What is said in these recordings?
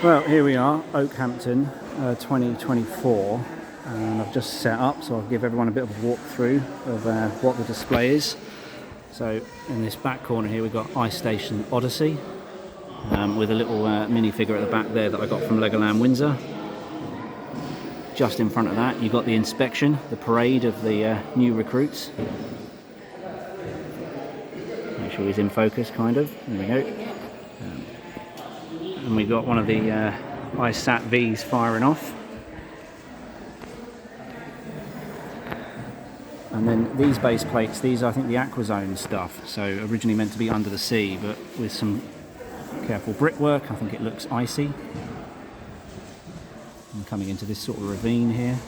Well, here we are, Okehampton 2024, and I've just set up, so I'll give everyone a bit of a walkthrough of what the display is. So in this back corner here we've got Ice Station Odyssey, with a little minifigure at the back there that I got from Legoland Windsor. Just in front of that you've got the inspection, the parade of the new recruits. Make sure he's in focus, kind of. There we go. And we've got one of the Ice Sat Vs firing off. And then these base plates, these are I think the Aquazone stuff, so originally meant to be under the sea, but with some careful brickwork I think it looks icy. And coming into this sort of ravine here.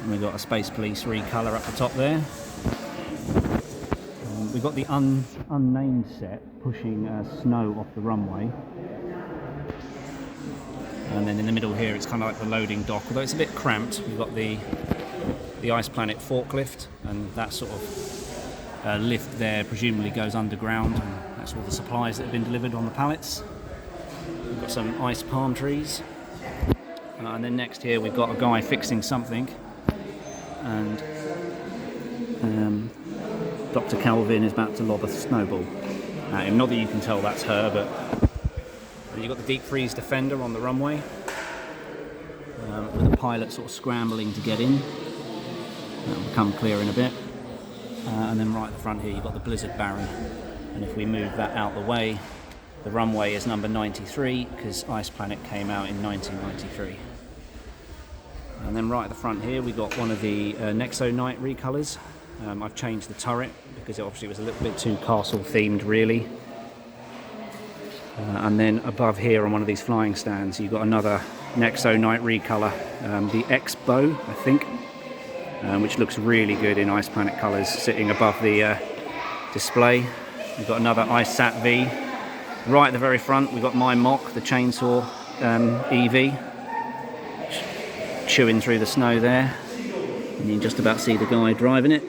And we've got a Space Police recolour up the top there. We've got the unnamed set pushing snow off the runway, and then in the middle here it's kind of like the loading dock, although it's a bit cramped. We've got the Ice Planet forklift, and that sort of lift there presumably goes underground, and that's all the supplies that have been delivered on the pallets. We've got some ice palm trees, and then next here we've got a guy fixing something, and Dr. Calvin is about to lob a snowball at him. Not that you can tell that's her, but you've got the deep freeze defender on the runway, with the pilot sort of scrambling to get in. That'll become clear in a bit. And then right at the front here you've got the Blizzard Baron, and if we move that out the way, the runway is number 93 because Ice Planet came out in 1993. And then right at the front here we got one of the Nexo Night recolours. I've changed the turret because it obviously was a little bit too castle themed really. And then above here on one of these flying stands you've got another Nexo Night recolor, the X-Bow I think, which looks really good in Ice Planet colours sitting above the display. We've got another Ice Sat V. Right at the very front we've got my mock, the chainsaw EV, chewing through the snow there, and you can just about see the guy driving it.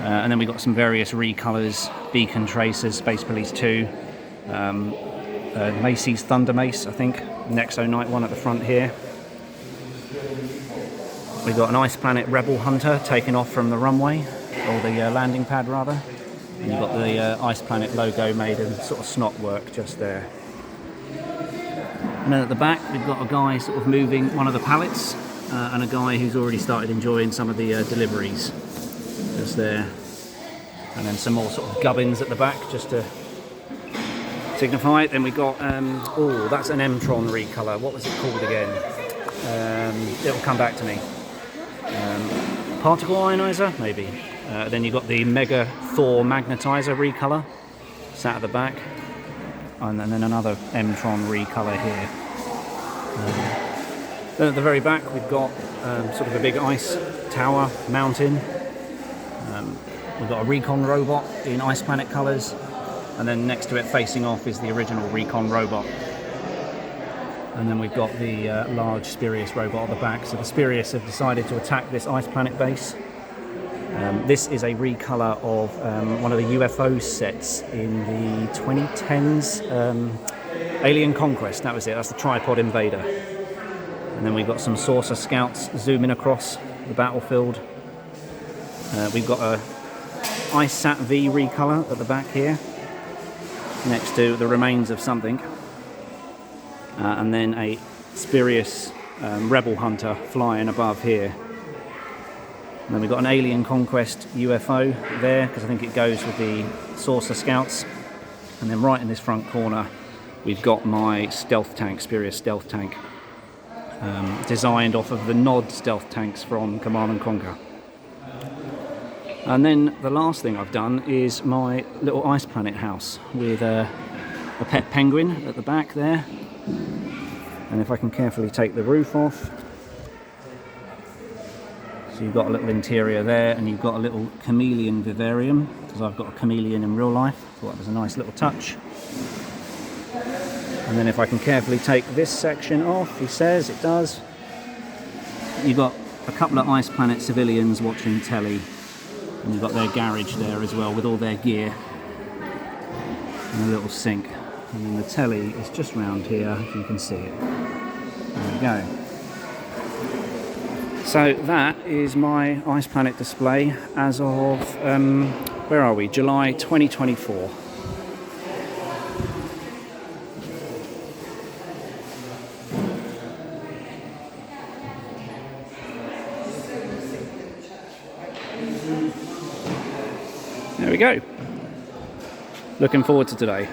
And then we've got some various recolours, Beacon Tracers, Space Police 2, Macy's Thunder Mace, I think, Nexo Night one at the front here. We've got an Ice Planet Rebel Hunter taken off from the runway, or the landing pad rather. And you've got the Ice Planet logo made in sort of snot work just there. And then at the back we've got a guy sort of moving one of the pallets, and a guy who's already started enjoying some of the deliveries. Just there. And then some more sort of gubbins at the back just to signify it. Then we got, oh, that's an M-Tron recolor. What was it called again? It'll come back to me. Particle ionizer, maybe. Then you've got the Mega Thor magnetizer recolor, sat at the back. And then another M-Tron recolor here. Then at the very back we've got sort of a big ice tower mountain. We've got a Recon robot in Ice Planet colours, and then next to it facing off is the original Recon robot. And then we've got the large Spirius robot at the back. So the Spirius have decided to attack this Ice Planet base. This is a recolour of one of the UFO sets in the 2010s Alien Conquest. That was it, that's the Tripod Invader. And then we've got some Saucer Scouts zooming across the battlefield. We've got a Ice Sat V recolor at the back here, next to the remains of something. And then a Spirius Rebel Hunter flying above here. And then we've got an Alien Conquest UFO there, because I think it goes with the Saucer Scouts. And then right in this front corner we've got my stealth tank, Spirius stealth tank, designed off of the Nod stealth tanks from Command & Conquer. And then the last thing I've done is my little Ice Planet house with a pet penguin at the back there. And if I can carefully take the roof off, so you've got a little interior there, and you've got a little chameleon vivarium, because I've got a chameleon in real life. Thought that was a nice little touch. And then if I can carefully take this section off, he says it does, you've got a couple of Ice Planet civilians watching telly. And you've got their garage there as well with all their gear and a little sink. and then the telly is just round here, if you can see it. There we go. So that is my Ice Planet display as of, where are we? July 2024. There we go. Looking forward to today.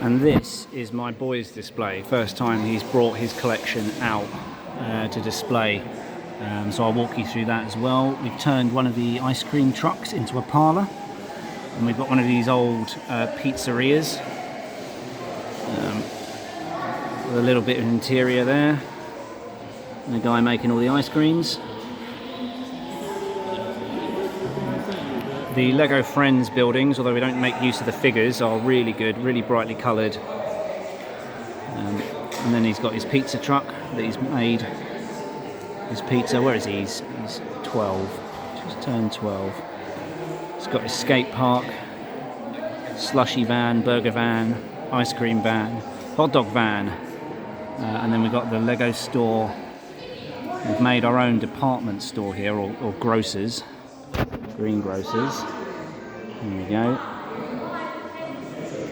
And this is my boy's display. First time he's brought his collection out to display. So I'll walk you through that as well. We've turned one of the ice cream trucks into a parlour. And we've got one of these old pizzerias. With a little bit of interior there. And the guy making all the ice creams. The Lego Friends buildings, although we don't make use of the figures, are really good, really brightly coloured. And then he's got his pizza truck that he's made. His pizza, where is he? He's 12, just turned 12. He's got his skate park, slushy van, burger van, ice cream van, hot dog van. And then we've got the Lego store. We've made our own department store here, or grocers. Greengrocers. There we go.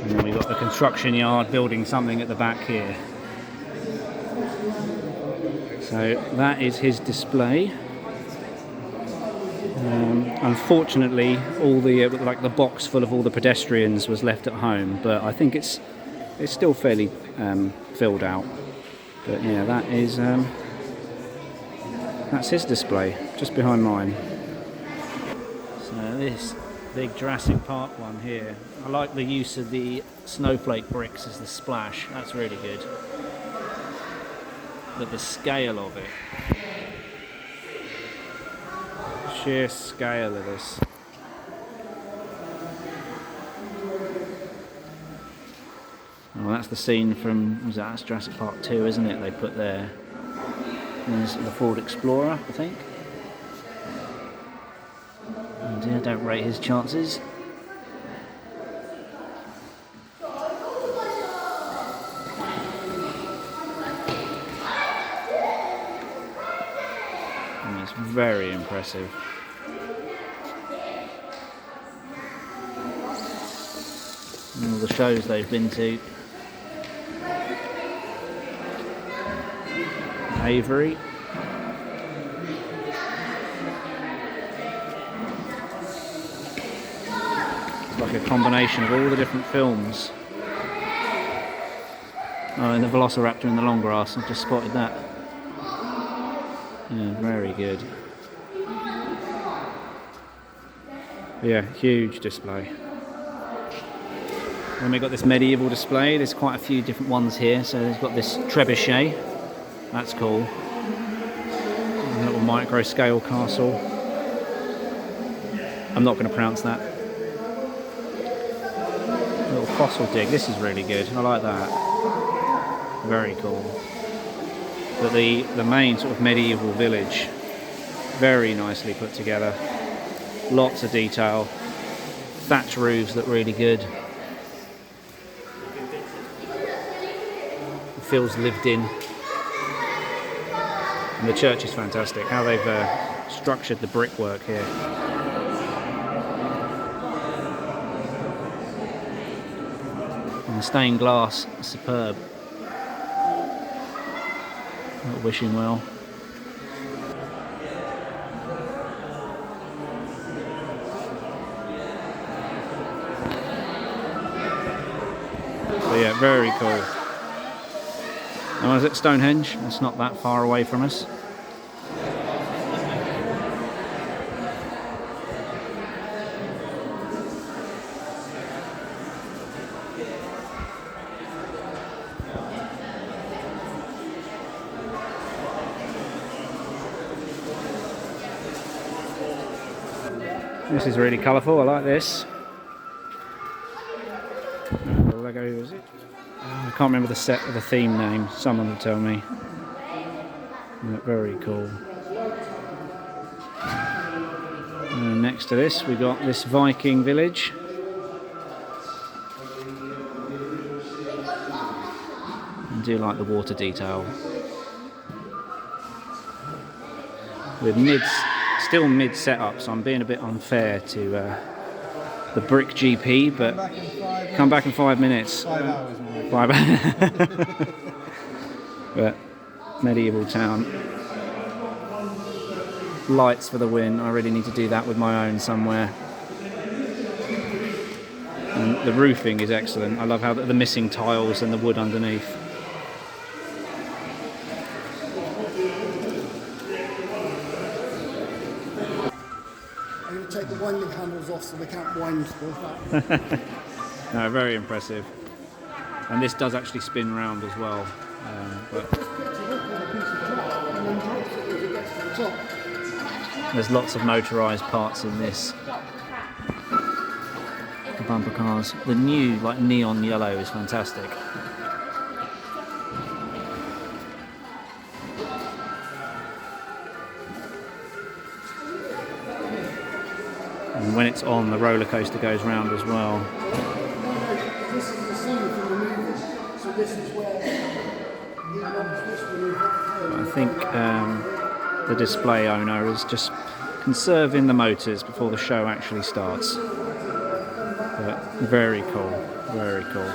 And then we've got the construction yard building something at the back here. So that is his display. Unfortunately, all the like the box full of all the pedestrians was left at home, but I think it's still fairly filled out. But yeah, that is that's his display, just behind mine. This big Jurassic Park one here. I like the use of the snowflake bricks as the splash. That's really good. But the scale of it. Sheer scale of this. Well, that's the scene from, that's Jurassic Park 2, isn't it? They put there. There's the Ford Explorer, I think. Yeah, don't rate his chances. And it's very impressive. And all the shows they've been to. Avery. Like a combination of all the different films. Oh, and the Velociraptor in the long grass, I've just spotted that. Yeah, very good. Yeah, huge display. Then we've got this medieval display. There's quite a few different ones here. So there's got this trebuchet. That's cool. A little micro scale castle. I'm not going to pronounce that. Little fossil dig. This is really good. I like that. Very cool. But the main sort of medieval village, very nicely put together. Lots of detail. Thatch roofs look really good. It feels lived in. And the church is fantastic. How they've structured the brickwork here. the stained glass is superb. Little wishing well. So yeah, very cool. Now, is it Stonehenge? It's not that far away from us. This is really colourful, I like this. Lego, is it? I can't remember the theme name, someone will tell me. Very cool. And next to this we got this Viking village. I do like the water detail. With still mid setup, so I'm being a bit unfair to the Brick GP, but come back in 5 minutes. 5 hours. 5 hours. But medieval town. Lights for the win. I really need to do that with my own somewhere. And the roofing is excellent. I love how the missing tiles and the wood underneath. I'm going to take the winding handles off so they can't wind both that. No, very impressive. And this does actually spin round as well. But there's lots of motorised parts in this. The bumper cars. The new like neon yellow is fantastic. And when it's on, the roller coaster goes round as well. This is the scene from the movie, so this is where I think the display owner is just conserving the motors before the show actually starts. But very cool, very cool.